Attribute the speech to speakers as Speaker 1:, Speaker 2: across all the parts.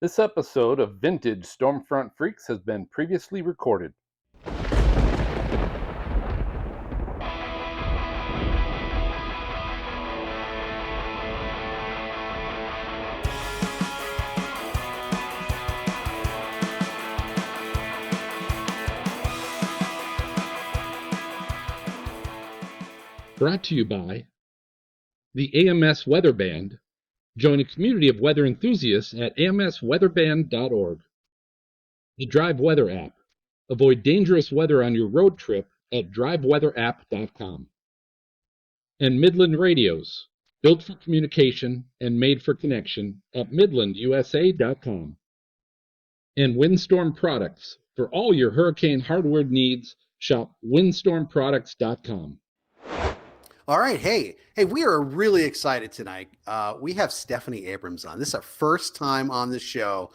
Speaker 1: This episode of Vintage Stormfront Freaks has been previously recorded. Brought to you by the AMS Weather Band. Join a community of weather enthusiasts at amsweatherband.org. The Drive Weather app. Avoid dangerous weather on your road trip at driveweatherapp.com. And Midland Radios, built for communication and made for connection at midlandusa.com. And Windstorm Products. For all your hurricane hardware needs, shop windstormproducts.com.
Speaker 2: All right. Hey, we are really excited tonight. We have Stephanie Abrams on. This is our first time on the show.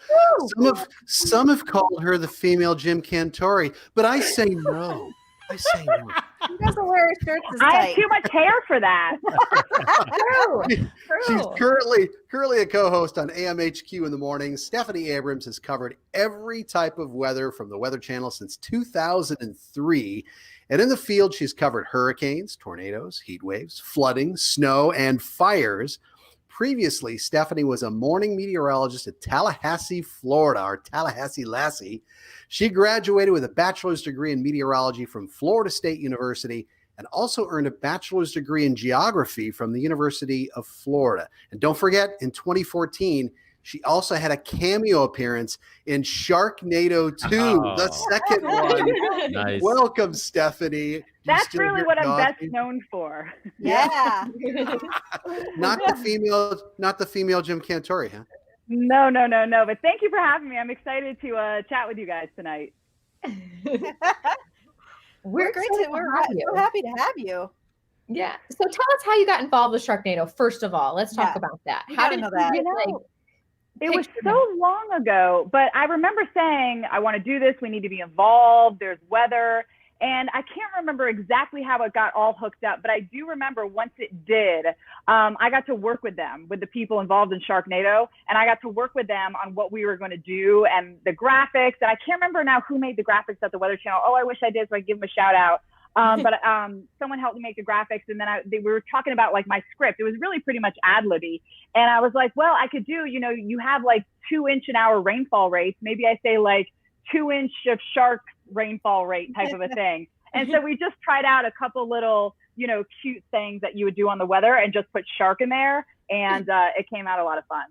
Speaker 2: Some have called her the female Jim Cantori, but I say no. I say no.
Speaker 3: She doesn't wear her shirts as
Speaker 4: I
Speaker 3: tight.
Speaker 4: have too much hair for that.
Speaker 3: True.
Speaker 2: She's currently a co-host on AMHQ in the morning. Stephanie Abrams has covered every type of weather from the Weather Channel since 2003. And in the field, she's covered hurricanes, tornadoes, heat waves, flooding, snow, and fires. Previously, Stephanie was a morning meteorologist at Tallahassee, Florida, or Tallahassee Lassie. She graduated with a bachelor's degree in meteorology from Florida State University and also earned a bachelor's degree in geography from the University of Florida. And don't forget, in 2014, she also had a cameo appearance in Sharknado 2, the second one.
Speaker 5: Nice.
Speaker 2: Welcome, Stephanie.
Speaker 4: That's really what I'm best known for.
Speaker 3: Yeah.
Speaker 2: Not the female Jim Cantori, huh?
Speaker 4: No. But thank you for having me. I'm excited to chat with you guys tonight.
Speaker 3: We're so happy to have you.
Speaker 6: Yeah. So tell us how you got involved with Sharknado. First of all, let's talk about that.
Speaker 3: How did
Speaker 6: you
Speaker 3: know that?
Speaker 4: It was so long ago, but I remember saying, I want to do this. We need to be involved. There's weather. And I can't remember exactly how it got all hooked up, but I do remember once it did, I got to work with them, with the people involved in Sharknado, and I got to work with them on what we were going to do and the graphics. And I can't remember now who made the graphics at the Weather Channel. Oh, I wish I did, so I give them a shout out. But someone helped me make the graphics, and then we were talking about like my script. It was really pretty much ad-libby. And I was like, well, I could do, you have like 2-inch an hour rainfall rates. Maybe I say like 2-inch of shark rainfall rate type of a thing. And so we just tried out a couple little, cute things that you would do on the weather and just put shark in there. And it came out a lot of fun.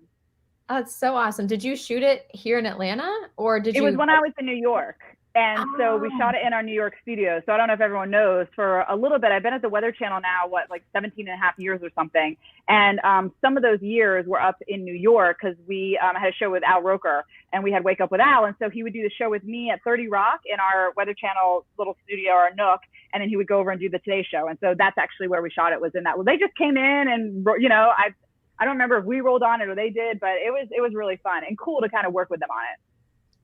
Speaker 6: Oh, it's so awesome. Did you shoot it here in Atlanta or did you?
Speaker 4: It was when I was in New York. And so we shot it in our New York studio. So I don't know if everyone knows, for a little bit, I've been at the Weather Channel now, like 17 and a half years or something. And some of those years were up in New York because we had a show with Al Roker and we had Wake Up with Al. And so he would do the show with me at 30 Rock in our Weather Channel little studio, our nook. And then he would go over and do the Today Show. And so that's actually where we shot it, was in that. Well, they just came in and, I don't remember if we rolled on it or they did, but it was really fun and cool to kind of work with them on it.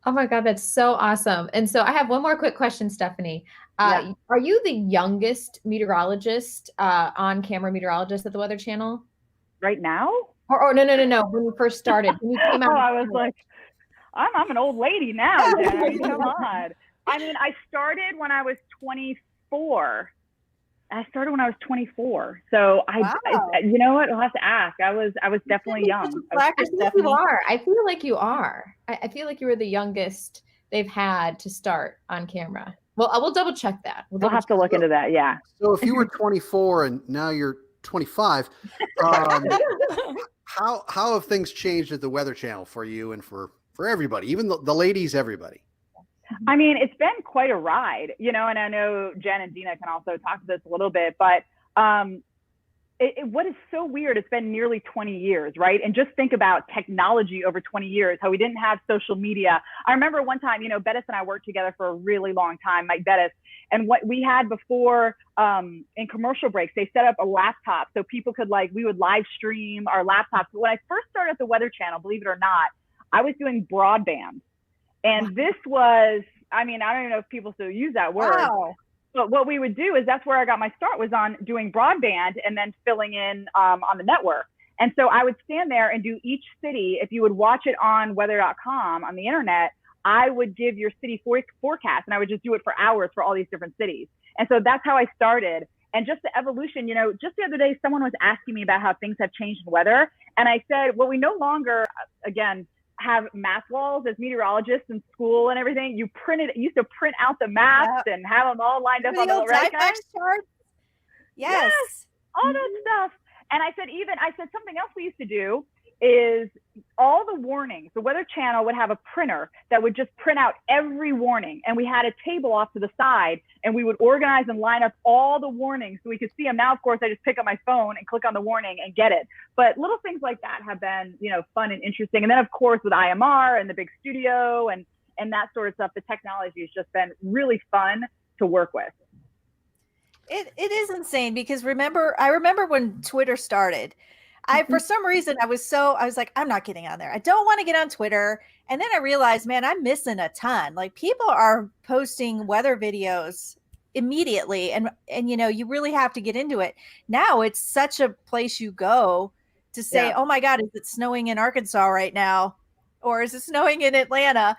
Speaker 6: Oh my God, that's so awesome. And so I have one more quick question, Stephanie. Are you the youngest meteorologist, on-camera meteorologist at the Weather Channel?
Speaker 4: Right now?
Speaker 6: Or no. When you first started. When you came out
Speaker 4: I was like, I'm an old lady now, Jen. Come on. I mean, I started when I was 24. So
Speaker 3: Wow.
Speaker 4: you know what? I'll have to ask. I was definitely young.
Speaker 6: I feel like you are. I feel like you were the youngest they've had to start on camera. Well, I will double check that.
Speaker 4: We'll have to look into that. Yeah.
Speaker 2: So if you were 24 and now you're 25, how have things changed at the Weather Channel for you and for everybody, even the ladies, everybody?
Speaker 4: I mean, it's been quite a ride, and I know Jen and Dina can also talk to this a little bit, but what is so weird, it's been nearly 20 years, right? And just think about technology over 20 years, how we didn't have social media. I remember one time, Bettis and I worked together for a really long time, Mike Bettis, and what we had before in commercial breaks, they set up a laptop so people could we would live stream our laptops. But when I first started at the Weather Channel, believe it or not, I was doing broadband. And this was, I don't even know if people still use that word.
Speaker 3: Wow.
Speaker 4: But what we would do is, that's where I got my start, was on doing broadband and then filling in on the network. And so I would stand there and do each city. If you would watch it on weather.com on the internet, I would give your city forecast, and I would just do it for hours for all these different cities. And so that's how I started. And just the evolution, you know, just the other day, someone was asking me about how things have changed in weather. And I said, well, we no longer, again, have math walls as meteorologists in school and everything. You used to print out the maps and have them all lined up on the right guys?
Speaker 3: Charts. Yes.
Speaker 4: All that stuff. And I said something else we used to do is all the warnings. The Weather Channel would have a printer that would just print out every warning. And we had a table off to the side, and we would organize and line up all the warnings so we could see them. Now, of course, I just pick up my phone and click on the warning and get it. But little things like that have been, you know, fun and interesting. And then, of course, with IMR and the big studio and that sort of stuff, the technology has just been really fun to work with.
Speaker 3: It is insane because I remember when Twitter started. For some reason, I was like, I'm not getting on there. I don't want to get on Twitter. And then I realized, man, I'm missing a ton. Like, people are posting weather videos immediately. And you know, you really have to get into it. Now it's such a place you go to say, oh my God, is it snowing in Arkansas right now? Or is it snowing in Atlanta?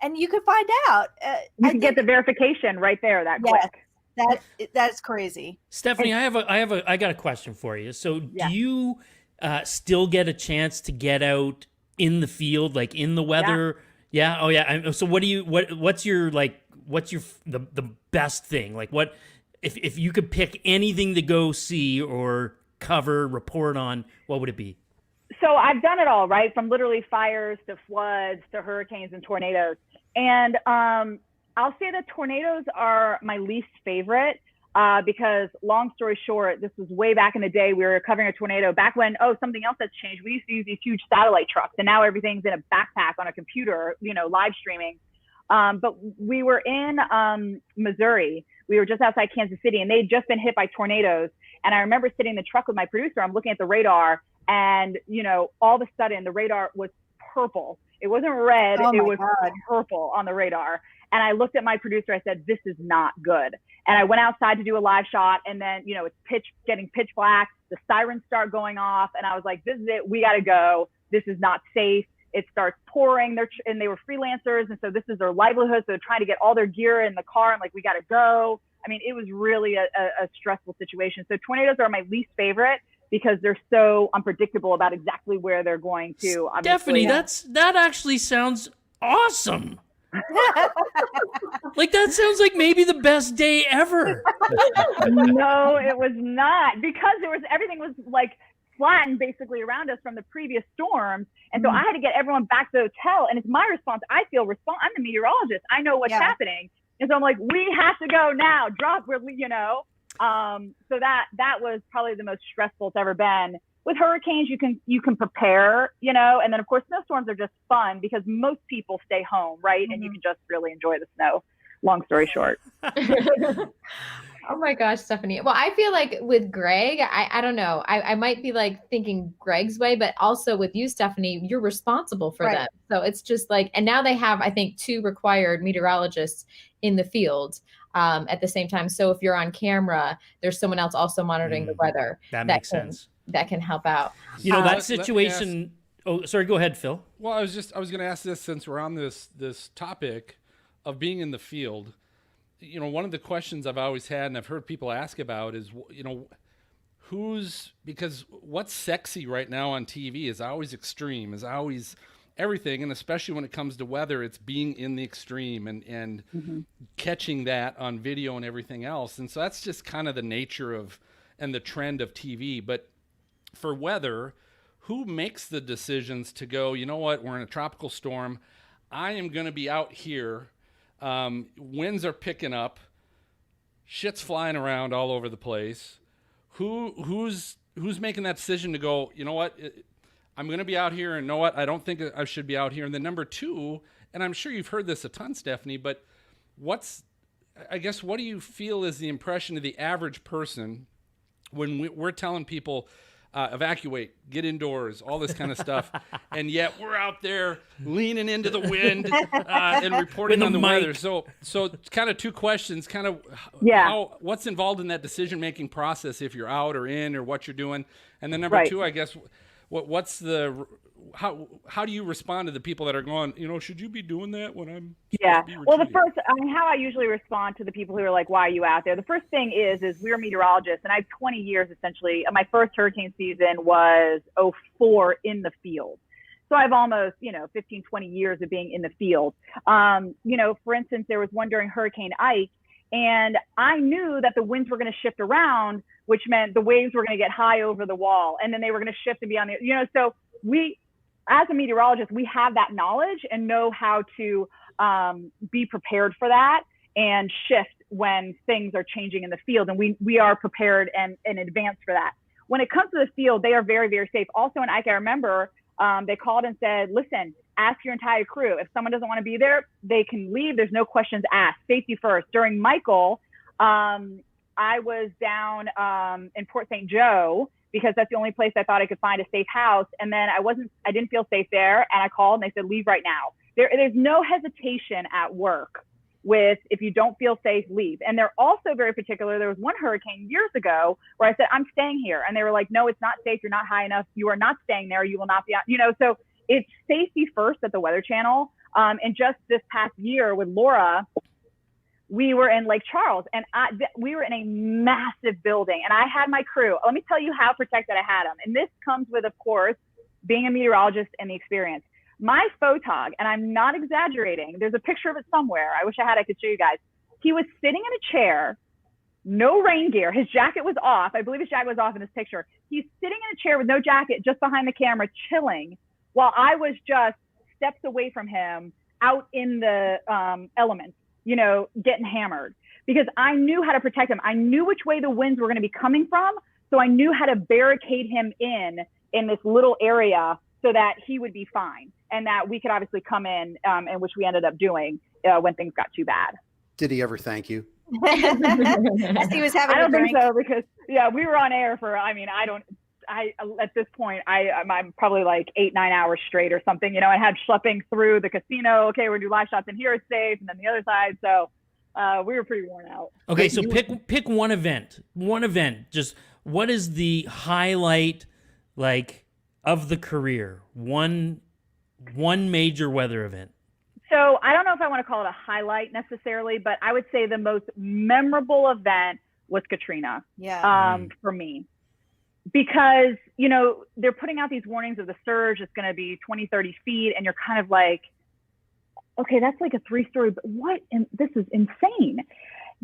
Speaker 3: And you can find out.
Speaker 4: You can get the verification right there that quick.
Speaker 3: That's crazy.
Speaker 5: Stephanie, I got a question for you. So do you still get a chance to get out in the field, like in the weather? Yeah. Oh yeah. So what's the best thing? Like, what, if you could pick anything to go see or cover, report on, what would it be?
Speaker 4: So I've done it all, right? From literally fires to floods to hurricanes and tornadoes. And I'll say that tornadoes are my least favorite because, long story short, this was way back in the day. We were covering a tornado back when, something else has changed. We used to use these huge satellite trucks, and now everything's in a backpack on a computer, you know, live streaming. But we were in Missouri. We were just outside Kansas City, and they'd just been hit by tornadoes. And I remember sitting in the truck with my producer. I'm looking at the radar, and, you know, all of a sudden the radar was purple. It wasn't red. It was purple on the radar. And I looked at my producer. I said, this is not good. And I went outside to do a live shot. And then, you know, it's getting pitch black. The sirens start going off. And I was like, this is it. We got to go. This is not safe. It starts pouring. And they were freelancers. And so this is their livelihood. So they're trying to get all their gear in the car. And like, we got to go. I mean, it was really a stressful situation. So tornadoes are my least favorite, because they're so unpredictable about exactly where they're going to.
Speaker 5: Stephanie, that actually sounds awesome. Like, that sounds like maybe the best day ever.
Speaker 4: No, it was not, because everything was like flattened basically around us from the previous storms. And so I had to get everyone back to the hotel. And it's my response. I'm the meteorologist. I know what's happening. And so I'm like, we have to go now. You know. So that was probably the most stressful it's ever been. With hurricanes, you can prepare, you know, and then of course snowstorms are just fun because most people stay home, right? Mm-hmm. And you can just really enjoy the snow. Long story short.
Speaker 6: Oh my gosh, Stephanie. Well, I feel like with Greg, I don't know. I might be like thinking Greg's way, but also with you, Stephanie, you're responsible for them. So it's just like, and now they have, I think, 2 required meteorologists in the field at the same time. So if you're on camera, there's someone else also monitoring the weather.
Speaker 5: That makes sense.
Speaker 6: That can help out.
Speaker 5: You know, that situation. Oh, sorry. Go ahead, Phil.
Speaker 7: Well, I was going to ask this, since we're on this topic of being in the field. You know, one of the questions I've always had, and I've heard people ask about, is, you know, because what's sexy right now on TV is always extreme, is always everything. And especially when it comes to weather, it's being in the extreme and catching that on video and everything else. And so that's just kind of the nature and the trend of TV. But for weather, who makes the decisions to go, you know what, we're in a tropical storm. I am going to be out here. Winds are picking up, shit's flying around all over the place. Who's making that decision to go, you know what, I'm going to be out here, and you know what, I don't think I should be out here. And then number 2, and I'm sure you've heard this a ton, Stephanie, but what do you feel is the impression of the average person when we're telling people, evacuate, get indoors, all this kind of stuff, and yet we're out there leaning into the wind and reporting on the weather. So it's kind of 2 questions, kind of what's involved in that decision-making process if you're out or in or what you're doing. And then number 2, I guess, what's the how do you respond to the people that are going, should you be doing that when I'm
Speaker 4: Yeah.
Speaker 7: supposed to be
Speaker 4: Well,
Speaker 7: retreating?
Speaker 4: how I usually respond to the people who are like, why are you out there? The first thing is we're meteorologists, and I have 20 years essentially. My first hurricane season was '04 in the field. So I have almost, 15, 20 years of being in the field. For instance, there was one during Hurricane Ike, and I knew that the winds were going to shift around, which meant the waves were going to get high over the wall, and then they were going to shift and be on the, so we, as a meteorologist, we have that knowledge and know how to be prepared for that and shift when things are changing in the field. And we are prepared and in advance for that. When it comes to the field, they are very, very safe. Also in Ike, I remember they called and said, listen, ask your entire crew. If someone doesn't want to be there, they can leave. There's no questions asked. Safety first. During Michael, I was down in Port St. Joe because that's the only place I thought I could find a safe house. And then I didn't feel safe there. And I called and they said, leave right now. There's no hesitation at work with, if you don't feel safe, leave. And they're also very particular. There was one hurricane years ago where I said, I'm staying here. And they were like, no, it's not safe. You're not high enough. You are not staying there. You will not be out, so it's safety first at the Weather Channel. And just this past year with Laura, we were in Lake Charles, and we were in a massive building, and I had my crew. Let me tell you how protected I had them. And this comes with, of course, being a meteorologist and the experience. My photog, and I'm not exaggerating, there's a picture of it somewhere. I wish I could show you guys. He was sitting in a chair, no rain gear. His jacket was off. I believe his jacket was off in this picture. He's sitting in a chair with no jacket, just behind the camera, chilling, while I was just steps away from him out in the elements, getting hammered, because I knew how to protect him. I knew which way the winds were going to be coming from. So I knew how to barricade him in this little area so that he would be fine and that we could obviously come in, and which we ended up doing when things got too bad.
Speaker 2: Did he ever thank you?
Speaker 3: As he was having
Speaker 4: I don't
Speaker 3: a drink.
Speaker 4: think so, because we were on air for, at this point, I'm probably like 8-9 hours straight or something. I had schlepping through the casino. Okay, we're gonna do live shots in here, it's safe, and then the other side. So we were pretty worn out.
Speaker 5: Okay, so pick one event. Just what is the highlight of the career? One major weather event.
Speaker 4: So I don't know if I want to call it a highlight necessarily, but I would say the most memorable event was Katrina.
Speaker 3: Yeah.
Speaker 4: For me. Because, they're putting out these warnings of the surge. It's going to be 20, 30 feet. And you're kind of like, okay, that's like a 3-story, but what? And this is insane.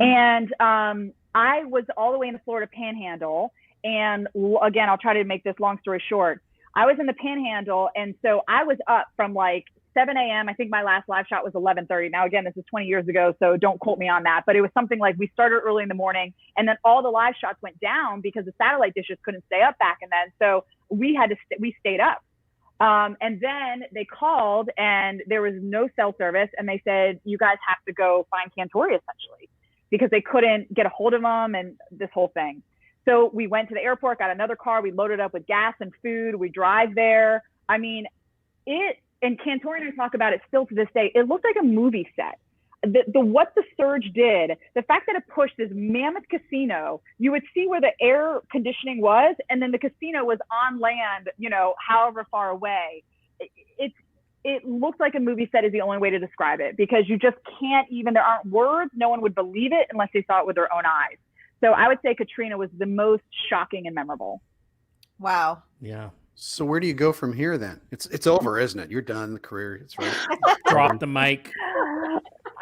Speaker 4: And I was all the way in the Florida Panhandle. And again, I'll try to make this long story short. I was in the Panhandle. And so I was up from like 7 a.m. I think my last live shot was 11:30. Now, again, this is 20 years ago, so don't quote me on that. But it was something like we started early in the morning, and then all the live shots went down because the satellite dishes couldn't stay up back. And then so we had to we stayed up. And then they called, and there was no cell service. And they said, you guys have to go find Cantori, essentially, because they couldn't get a hold of them and this whole thing. So we went to the airport, got another car. We loaded up with gas and food. We drive there. I mean, and Cantori and I talk about it still to this day. It looked like a movie set. What the surge did, the fact that it pushed this mammoth casino, you would see where the air conditioning was, and then the casino was on land, however far away. It looked like a movie set is the only way to describe it, because you just can't even, there aren't words. No one would believe it unless they saw it with their own eyes. So I would say Katrina was the most shocking and memorable.
Speaker 3: Wow.
Speaker 5: Yeah.
Speaker 2: So where do you go from here then? It's over, isn't it? You're done. The career. It's right.
Speaker 5: Drop the mic.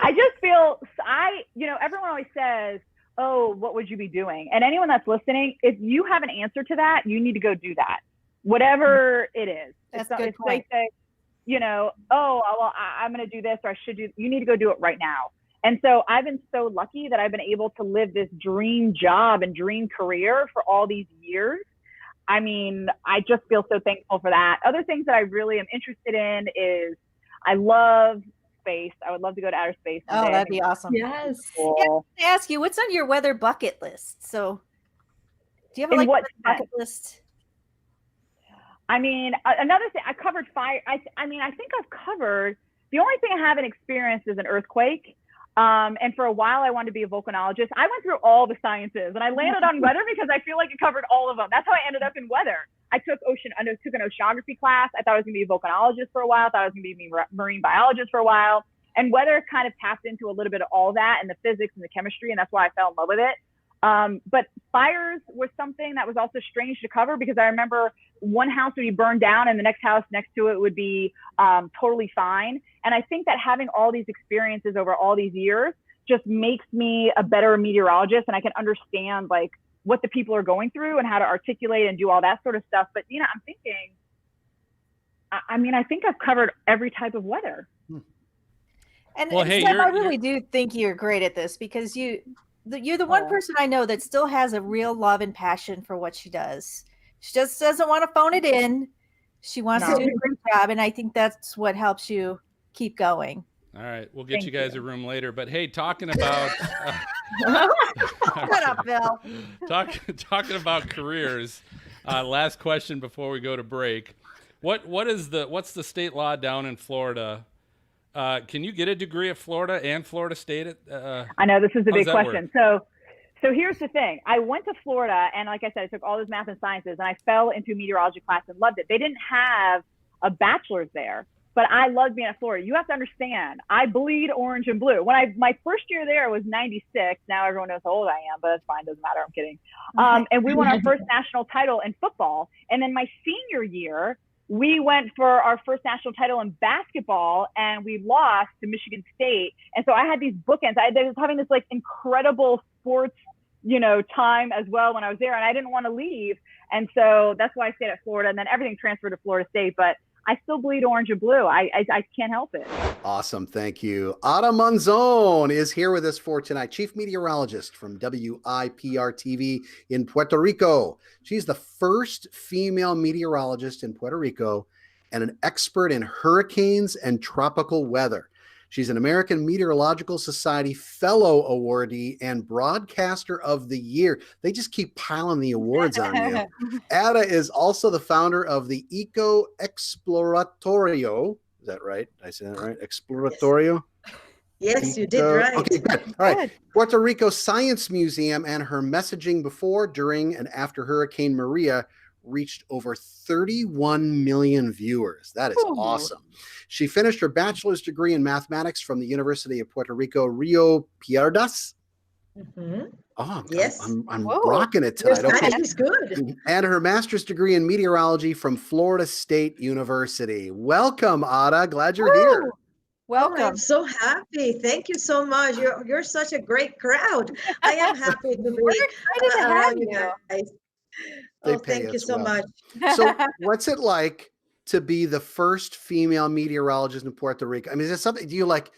Speaker 4: I just feel, everyone always says, oh, what would you be doing? And anyone that's listening, if you have an answer to that, you need to go do that. Whatever it is.
Speaker 3: That's a good point.
Speaker 4: They say, oh, well, I'm going to do this, or you need to go do it right now. And so I've been so lucky that I've been able to live this dream job and dream career for all these years. I mean, I just feel so thankful for that. Other things that I really am interested in is I love space. I would love to go to outer space.
Speaker 3: Oh, that'd be awesome.
Speaker 6: Yes.
Speaker 4: Cool.
Speaker 3: Yeah, I have to ask you, what's on your weather bucket list? So do you have a
Speaker 4: what
Speaker 3: bucket list?
Speaker 4: I mean, another thing, I covered fire. I think I've covered, the only thing I haven't experienced is an earthquake. And for a while, I wanted to be a volcanologist. I went through all the sciences, and I landed on weather because I feel like it covered all of them. That's how I ended up in weather. I took an oceanography class. I thought I was going to be a volcanologist for a while. I thought I was going to be a marine biologist for a while. And weather kind of tapped into a little bit of all that and the physics and the chemistry, and that's why I fell in love with it. But fires was something that was also strange to cover, because I remember one house would be burned down and the next house next to it would be totally fine. And I think that having all these experiences over all these years just makes me a better meteorologist, and I can understand like what the people are going through and how to articulate and do all that sort of stuff. But I'm thinking, I think I've covered every type of weather.
Speaker 3: And Steph, I really do think you're great at this, because you're the one person I know that still has a real love and passion for what she does. She just doesn't want to phone it in. She wants to do a great job, and I think that's what helps you keep going.
Speaker 7: All right, we'll get you guys a room later. But hey, talking about
Speaker 3: shut up, Bill.
Speaker 7: Talking about careers. Last question before we go to break. What's the state law down in Florida? Can you get a degree at Florida and Florida State?
Speaker 4: I know this is a big question. So here's the thing. I went to Florida, and like I said, I took all this math and sciences, and I fell into a meteorology class and loved it. They didn't have a bachelor's there, but I loved being at Florida. You have to understand, I bleed orange and blue. My first year there was 96. Now everyone knows how old I am, but that's fine. Doesn't matter. I'm kidding. And we won our first national title in football. And then my senior year, we went for our first national title in basketball, and we lost to Michigan State. And so I had these bookends. I was having this like incredible sports, time as well when I was there, and I didn't want to leave. And so that's why I stayed at Florida, and then everything transferred to Florida State. But I still bleed orange and blue. I can't help it.
Speaker 2: Awesome. Thank you. Ada Monzon is here with us for tonight. Chief meteorologist from WIPR TV in Puerto Rico. She's the first female meteorologist in Puerto Rico and an expert in hurricanes and tropical weather. She's an American Meteorological Society Fellow Awardee and Broadcaster of the Year. They just keep piling the awards on you. Ada is also the founder of the Eco Exploratorio. Is that right? Did I say that right? Exploratorio?
Speaker 8: Yes, you did right.
Speaker 2: Okay, good. All right. Puerto Rico Science Museum, and her messaging before, during, and after Hurricane Maria reached over 31 million viewers. That is awesome. She finished her bachelor's degree in mathematics from the University of Puerto Rico, Rio Piedras.
Speaker 8: Mm-hmm.
Speaker 2: Oh,
Speaker 8: yes.
Speaker 2: I'm rocking it tonight.
Speaker 8: Okay. Is good.
Speaker 2: And her master's degree in meteorology from Florida State University. Welcome, Ada. Glad you're here.
Speaker 3: Welcome.
Speaker 8: Oh, I'm so happy. Thank you so much. You're such a great crowd. I am happy to be around you guys. Oh, thank you so much.
Speaker 2: So what's it like to be the first female meteorologist in Puerto Rico? I mean, is it something, do you like,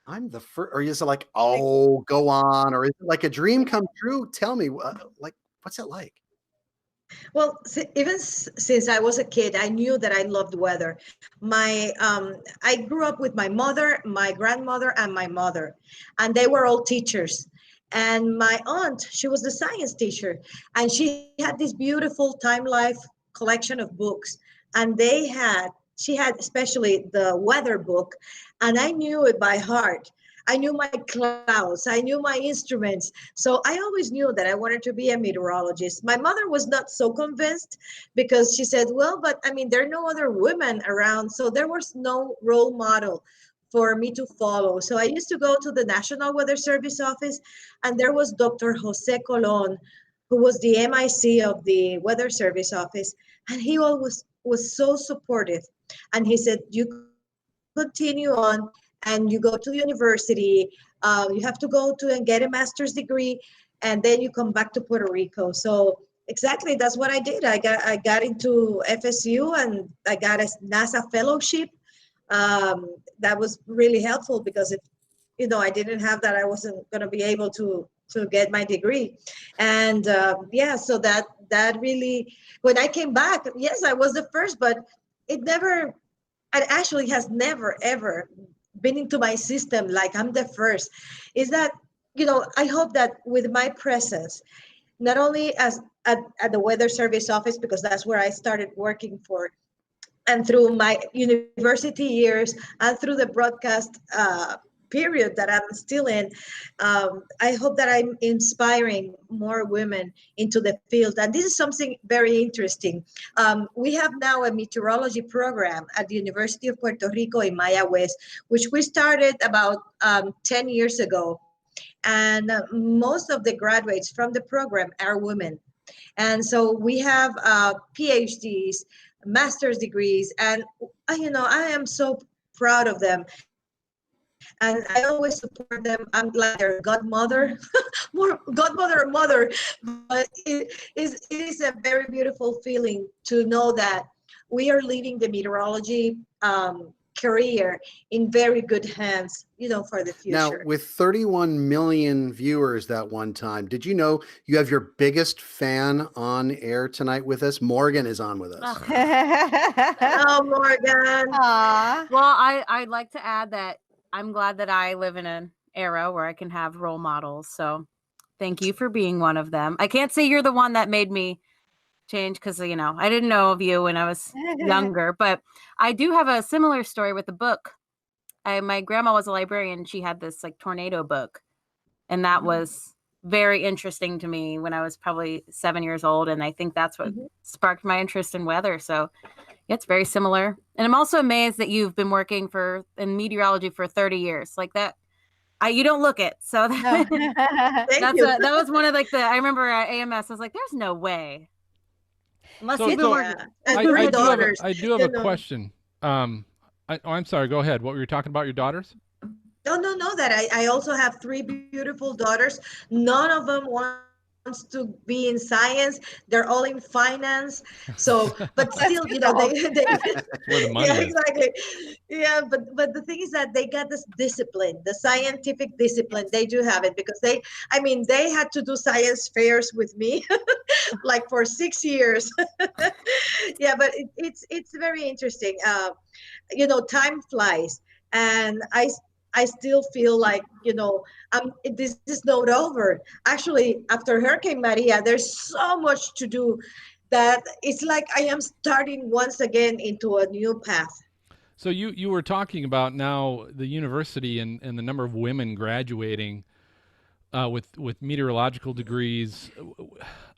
Speaker 2: I'm the first, or is it like, oh, go on, or is it like a dream come true? Tell me, like, what's it like?
Speaker 8: Well, even since I was a kid, I knew that I loved weather. I grew up with my mother, my grandmother, and my mother, and they were all teachers. And my aunt, she was the science teacher, and she had this beautiful Time Life collection of books. And she had especially the weather book, and I knew it by heart. I knew my clouds, I knew my instruments. So I always knew that I wanted to be a meteorologist. My mother was not so convinced, because she said, well, but I mean, there are no other women around. So there was no role model for me to follow. So I used to go to the National Weather Service office, and there was Dr. Jose Colon, who was the MIC of the Weather Service office. And he always was so supportive. And he said, you continue on and you go to the university, you have to go to and get a master's degree, and then you come back to Puerto Rico. So exactly, that's what I did. I got into FSU, and I got a NASA fellowship. That was really helpful, because if I didn't have that, I wasn't going to be able to get my degree. And so that really, when I came back, yes, I was the first, but it actually has never ever been into my system like I'm the first. Is that, I hope that with my presence, not only at the Weather Service office, because that's where I started working for, and through my university years, and through the broadcast period that I'm still in, I hope that I'm inspiring more women into the field. And this is something very interesting. We have now a meteorology program at the University of Puerto Rico in Maya West, which we started about 10 years ago. And most of the graduates from the program are women. And so we have PhDs, master's degrees, and I am so proud of them. And I always support them. I'm like their godmother, more godmother or mother. But it is a very beautiful feeling to know that we are leaving the meteorology career in very good hands, for the future.
Speaker 2: Now, with 31 million viewers that one time, did you know you have your biggest fan on air tonight with us? Morgan is on with us.
Speaker 8: Oh, Morgan.
Speaker 3: Aww.
Speaker 9: Well, I'd like to add that I'm glad that I live in an era where I can have role models. So thank you for being one of them. I can't say you're the one that made me change because, I didn't know of you when I was younger, but I do have a similar story with the book. My grandma was a librarian. And she had this like tornado book, and that was very interesting to me when I was probably 7 years old. And I think that's what sparked my interest in weather. So yeah, it's very similar. And I'm also amazed that you've been working in meteorology for 30 years like that. You don't look it. So that was one of I remember at AMS, I was like, there's no way. Unless you've been working.
Speaker 7: I do have a question. I'm sorry. Go ahead. What were you talking about? Your daughters?
Speaker 8: No. That I also have 3 beautiful daughters. None of them wants to be in science. They're all in finance. So, but still, they
Speaker 7: where the money is.
Speaker 8: Exactly. Yeah, but the thing is that they got this discipline, the scientific discipline. They do have it because they had to do science fairs with me, like for 6 years. Yeah, but it's very interesting. Time flies, and I still feel like, this is not over. Actually, after Hurricane Maria, there's so much to do that it's like I am starting once again into a new path.
Speaker 7: So you were talking about now the university and the number of women graduating with meteorological degrees.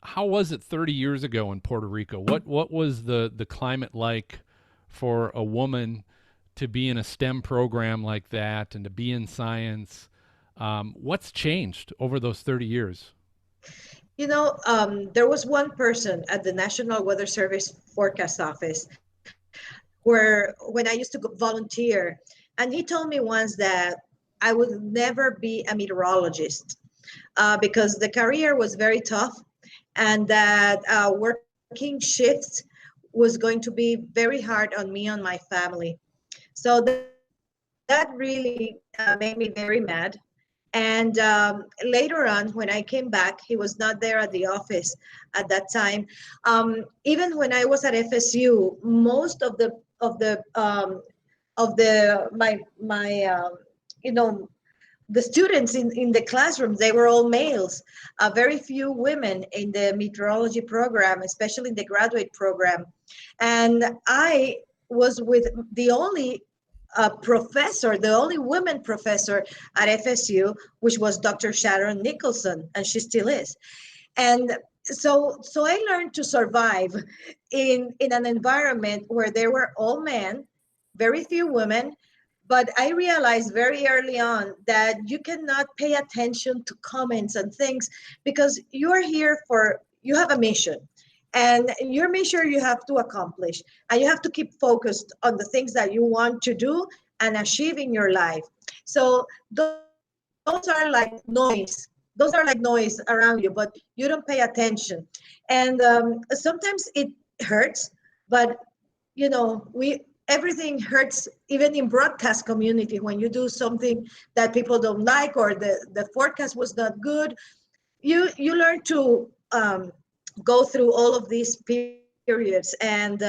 Speaker 7: How was it 30 years ago in Puerto Rico? What was the climate like for a woman to be in a STEM program like that and to be in science? What's changed over those 30 years?
Speaker 8: There was one person at the National Weather Service Forecast Office when I used to volunteer, and he told me once that I would never be a meteorologist because the career was very tough, and that working shifts was going to be very hard on me and my family. So that really made me very mad. And later on, when I came back, he was not there at the office at that time. Even when I was at FSU, most of the students in the classrooms, they were all males. Very few women in the meteorology program, especially in the graduate program. And I was with the only professor, the only woman professor at FSU, which was Dr. Sharon Nicholson, and she still is. And so I learned to survive in an environment where there were all men, very few women. But I realized very early on that you cannot pay attention to comments and things because you're here you have a mission. And your mission you have to accomplish, and you have to keep focused on the things that you want to do and achieve in your life. So those are like noise. Those are like noise around you, but you don't pay attention. And sometimes it hurts, but everything hurts, even in broadcast community, when you do something that people don't like or the forecast was not good. You learn to go through all of these periods, and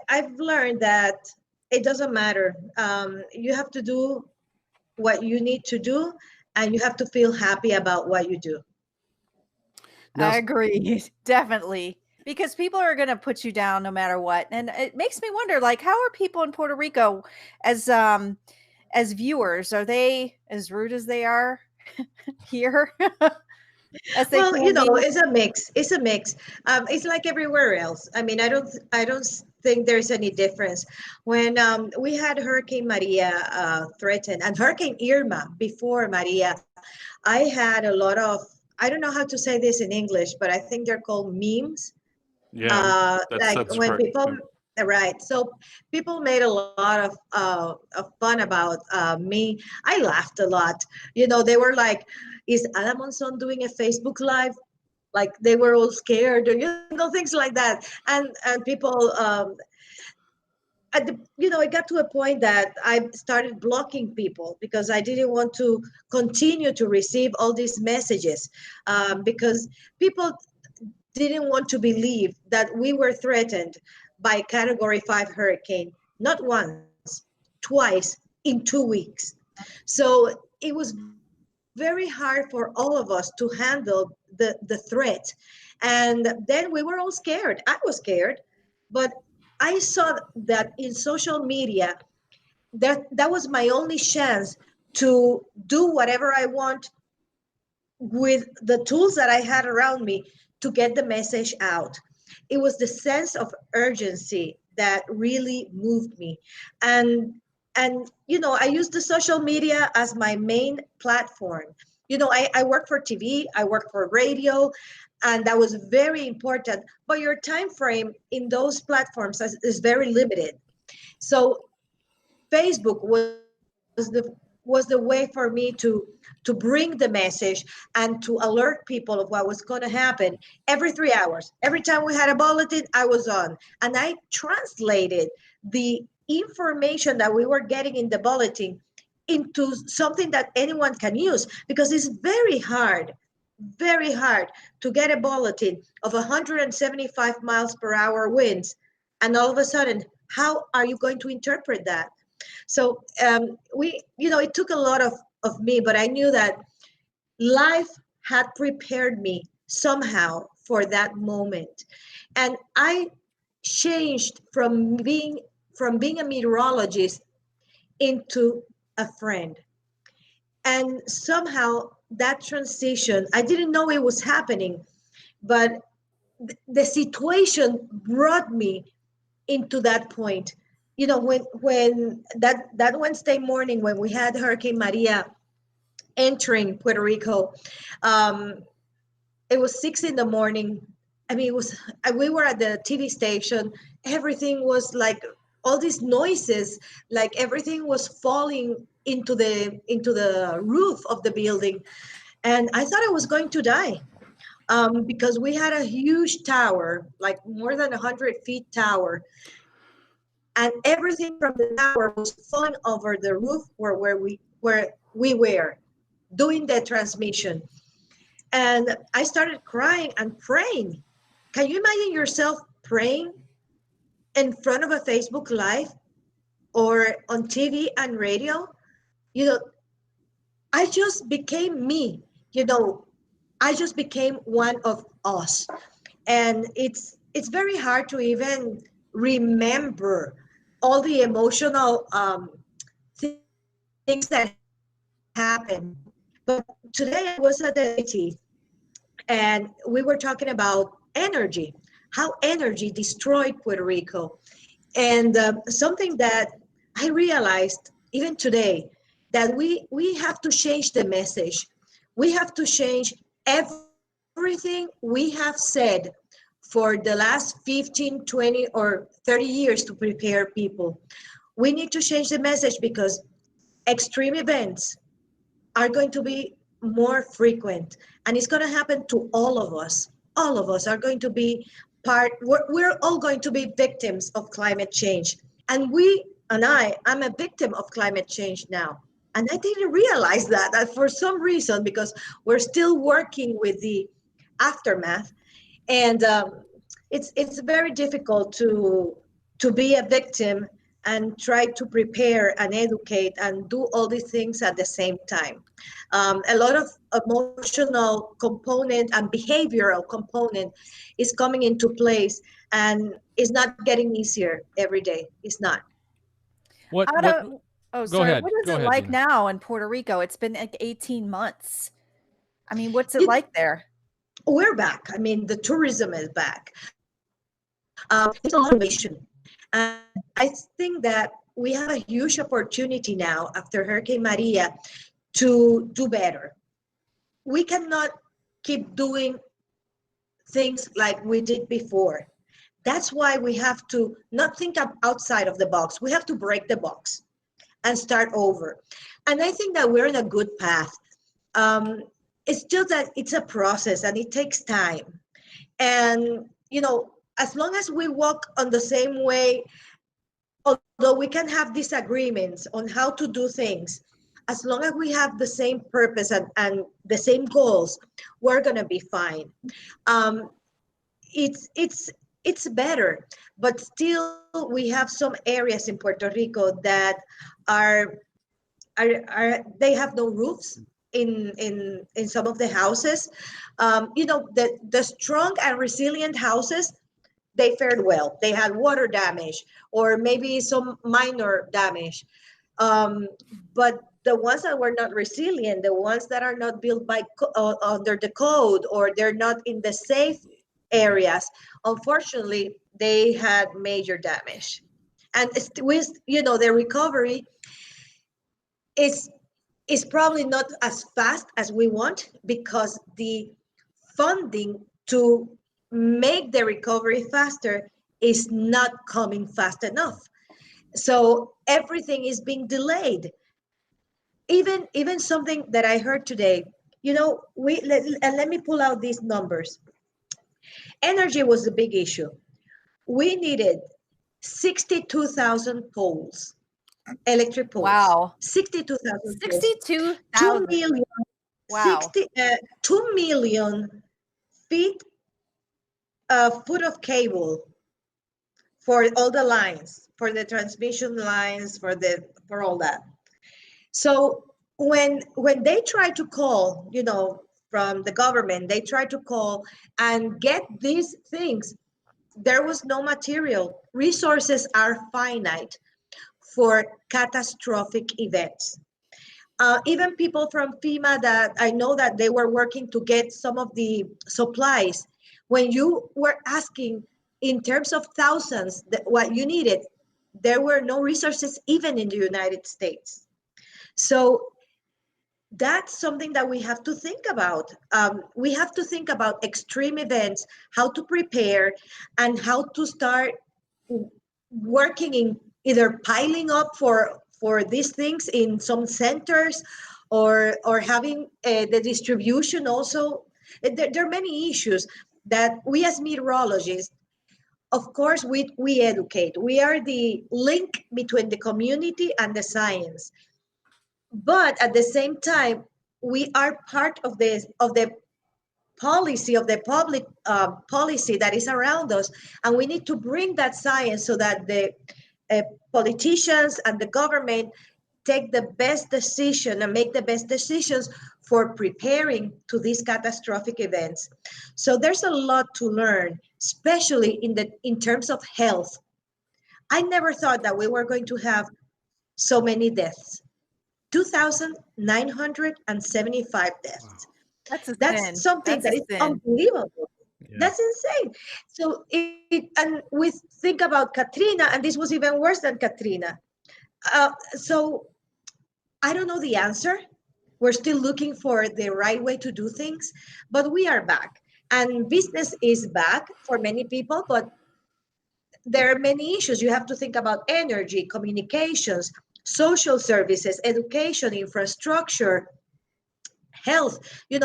Speaker 8: I've learned that it doesn't matter. You have to do what you need to do, and you have to feel happy about what you do.
Speaker 3: I agree, definitely, because people are going to put you down no matter what, and it makes me wonder, like, how are people in Puerto Rico as as viewers, are they as rude as they are here? As they
Speaker 8: Well,
Speaker 3: can be?
Speaker 8: it's a mix. It's a mix. It's like everywhere else. I mean, I don't think there's any difference. When we had Hurricane Maria threatened and Hurricane Irma before Maria, I had a lot of, I don't know how to say this in English, but I think they're called memes.
Speaker 10: Yeah,
Speaker 8: Like
Speaker 10: that's
Speaker 8: when
Speaker 10: correct.
Speaker 8: people, right? So people made a lot of fun about me. I laughed a lot. They were like, "Is Ada Monzon doing a Facebook Live?" Like they were all scared, or things like that. And people, it got to a point that I started blocking people because I didn't want to continue to receive all these messages, because people didn't want to believe that we were threatened by Category 5 hurricane, not once, twice in 2 weeks. So it was very hard for all of us to handle the threat. And then we were all scared. I was scared, but I saw that in social media, that was my only chance to do whatever I want with the tools that I had around me to get the message out. It was the sense of urgency that really moved me. And I use the social media as my main platform. I work for TV, I work for radio, and that was very important. But your time frame in those platforms is very limited. So Facebook was the way for me to bring the message and to alert people of what was going to happen every 3 hours. Every time we had a bulletin, I was on, and I translated the information that we were getting in the bulletin into something that anyone can use, because it's very hard to get a bulletin of 175 miles per hour winds, and all of a sudden, how are you going to interpret that? So it took a lot of me, but I knew that life had prepared me somehow for that moment. And I changed from being a meteorologist into a friend. And somehow that transition, I didn't know it was happening, but the situation brought me into that point. When that Wednesday morning when we had Hurricane Maria entering Puerto Rico, it was 6 in the morning. I mean, we were at the TV station. Everything was like all these noises, like everything was falling into the roof of the building, and I thought I was going to die. Because we had a huge tower, like more than 100 feet tower, and everything from the tower was falling over the roof where we were doing the transmission. And I started crying and praying. Can you imagine yourself praying in front of a Facebook Live or on TV and radio? I just became me. I just became one of us. And it's very hard to even remember all the emotional things that happened. But today I was at the city, and we were talking about energy, how energy destroyed Puerto Rico. And something that I realized even today, that we have to change the message. We have to change everything we have said for the last 15, 20, or 30 years to prepare people. We need to change the message because extreme events are going to be more frequent, and it's going to happen to all of us. All of us are going to be we're all going to be victims of climate change. And I'm a victim of climate change now. And I didn't realize that for some reason, because we're still working with the aftermath. And it's very difficult to be a victim and try to prepare and educate and do all these things at the same time. A lot of emotional component and behavioral component is coming into place, and it's not getting easier every day. It's not.
Speaker 7: What
Speaker 3: Oh,
Speaker 7: Go
Speaker 3: sorry.
Speaker 7: ahead.
Speaker 3: What is
Speaker 7: Go
Speaker 3: it
Speaker 7: ahead,
Speaker 3: like
Speaker 7: Dina.
Speaker 3: now in Puerto Rico? It's been like 18 months. I mean, what's it
Speaker 8: You-
Speaker 3: like there?
Speaker 8: We're back. I mean, the tourism is back. It's a lot of mission. And I think that we have a huge opportunity now after Hurricane Maria to do better. We cannot keep doing things like we did before. That's why we have to not think outside of the box. We have to break the box and start over. And I think that we're in a good path. It's just that it's a process and it takes time. And, as long as we walk on the same way, although we can have disagreements on how to do things, as long as we have the same purpose and the same goals, we're going to be fine. It's better, but still we have some areas in Puerto Rico that are they have no roofs in some of the houses. The strong and resilient houses, they fared well. They had water damage or maybe some minor damage. But the ones that were not resilient, the ones that are not built by under the code, or they're not in the safe areas, unfortunately, they had major damage. And with the recovery is probably not as fast as we want, because the funding to make the recovery faster is not coming fast enough. So everything is being delayed. Even something that I heard today, let me pull out these numbers. Energy was the big issue. We needed 62,000 poles, electric poles.
Speaker 3: Wow.
Speaker 8: 62,000 poles.
Speaker 3: 62,000.
Speaker 8: 2 million,
Speaker 3: Wow.
Speaker 8: 2 million feet foot of cable for all the lines, for the transmission lines, for all that. So when they try to call, from the government, they try to call and get these things, there was no material. Resources are finite for catastrophic events. Even people from FEMA that I know that they were working to get some of the supplies, when you were asking in terms of thousands what you needed, there were no resources even in the United States. So that's something that we have to think about. We have to think about extreme events, how to prepare, and how to start working in either piling up for these things in some centers, or having the distribution also. There are many issues that we as meteorologists, of course, we educate. We are the link between the community and the science. But at the same time, we are part of the policy, of the public policy that is around us, and we need to bring that science so that the politicians and the government take the best decision and make the best decisions for preparing to these catastrophic events. So there's a lot to learn, especially in terms of health. I never thought that we were going to have so many deaths. 2,975 deaths.
Speaker 3: Wow.
Speaker 8: That's something that is unbelievable. Yeah. That's insane. So and we think about Katrina, and this was even worse than Katrina. So I don't know the answer. We're still looking for the right way to do things, but we are back, and business is back for many people, but there are many issues. You have to think about energy, communications, social services, education, infrastructure, health,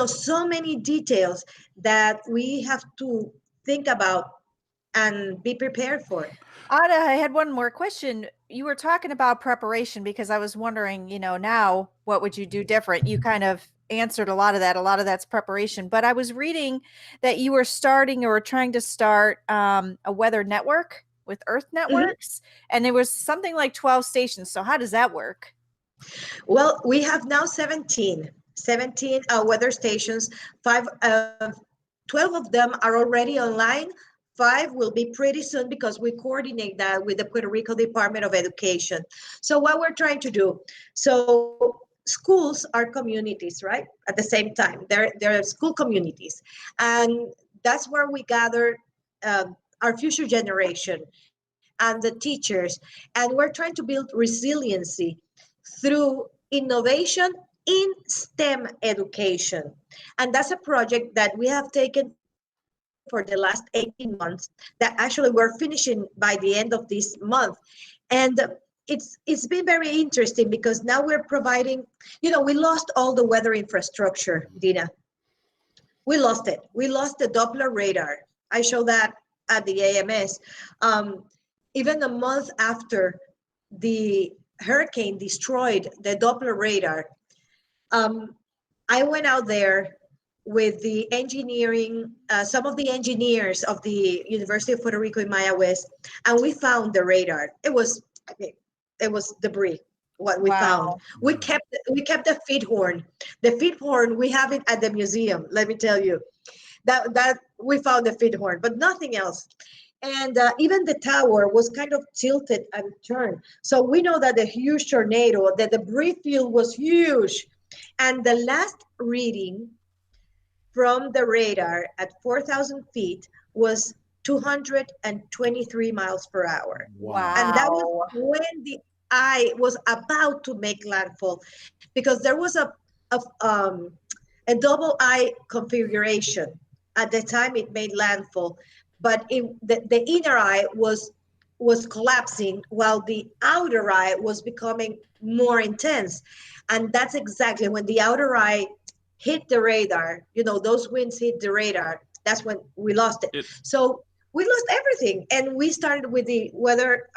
Speaker 8: so many details that we have to think about and be prepared for.
Speaker 3: Ada, I had one more question. You were talking about preparation, because I was wondering, now what would you do different? You kind of answered a lot of that. A lot of that's preparation. But I was reading that you were starting or trying to start a weather network with Earth Networks, and there was something like 12 stations. So how does that work?
Speaker 8: Well, we have now 17 weather stations. 12 of them are already online. 5 will be pretty soon because we coordinate that with the Puerto Rico Department of Education. So what we're trying to do, so schools are communities, right? At the same time, they're school communities. And that's where we gather our future generation and the teachers. And we're trying to build resiliency through innovation in STEM education. And that's a project that we have taken for the last 18 months that actually we're finishing by the end of this month. And it's been very interesting because now we're providing, we lost all the weather infrastructure, Dina. We lost it. We lost the Doppler radar. I show that at the AMS. Even a month after the hurricane destroyed the Doppler radar, I went out there with the engineering, some of the engineers of the University of Puerto Rico in Maya West, and we found the radar. It was debris. What we found. We kept the feed horn. The feed horn, we have it at the museum. Let me tell you, that we found the feed horn, but nothing else. And even the tower was kind of tilted and turned. So we know that the huge tornado, the debris field was huge. And the last reading from the radar at 4,000 feet was 223 miles per hour.
Speaker 3: Wow.
Speaker 8: And that was when the eye was about to make landfall, because there was a double eye configuration at the time it made landfall, but the inner eye was collapsing while the outer eye was becoming more intense. And that's exactly when the outer eye hit the radar, those winds hit the radar, that's when we lost it. So we lost everything. And we started with the weather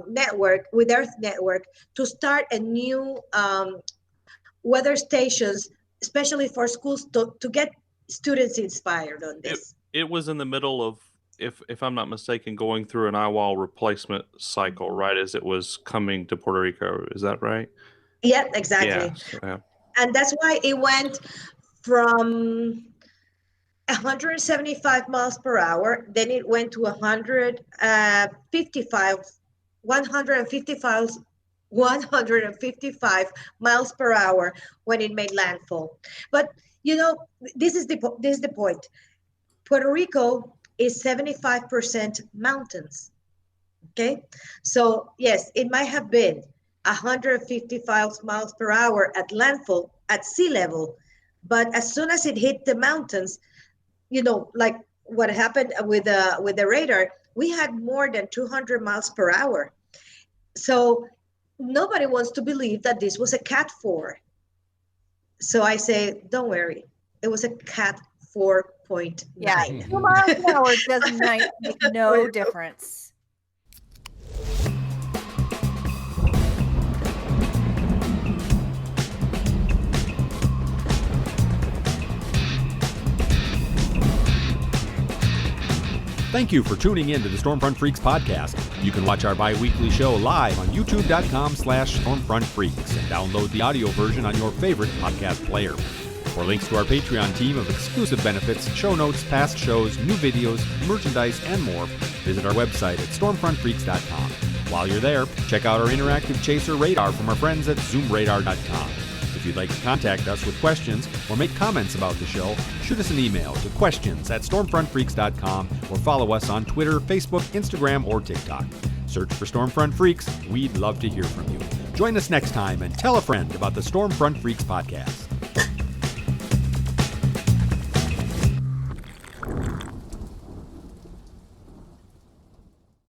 Speaker 8: network, with Earth Network, to start a new weather stations, especially for schools to get students inspired on this.
Speaker 10: It was in the middle of, if I'm not mistaken, going through an eye wall replacement cycle, right, as it was coming to Puerto Rico. Is that right?
Speaker 8: Yeah, exactly.
Speaker 10: Yeah. And
Speaker 8: that's why it went from 175 miles per hour, then it went to 155 miles per hour when it made landfall. But this is the point. Puerto Rico is 75% mountains. Okay, so yes, it might have been 155 miles per hour at landfall at sea level, but as soon as it hit the mountains, like what happened with the radar, we had more than 200 miles per hour. So nobody wants to believe that this was a Cat 4. So I say, don't worry, it was a Cat 4.9.
Speaker 3: Yeah, 2 miles an hour doesn't make no difference.
Speaker 11: Thank you for tuning in to the Stormfront Freaks podcast. You can watch our bi-weekly show live on youtube.com/stormfrontfreaks and download the audio version on your favorite podcast player. For links to our Patreon team of exclusive benefits, show notes, past shows, new videos, merchandise, and more, visit our website at stormfrontfreaks.com. While you're there, check out our interactive chaser radar from our friends at zoomradar.com. If you'd like to contact us with questions or make comments about the show, shoot us an email to questions@stormfrontfreaks.com or follow us on Twitter, Facebook, Instagram, or TikTok. Search for Stormfront Freaks. We'd love to hear from you. Join us next time and tell a friend about the Stormfront Freaks podcast.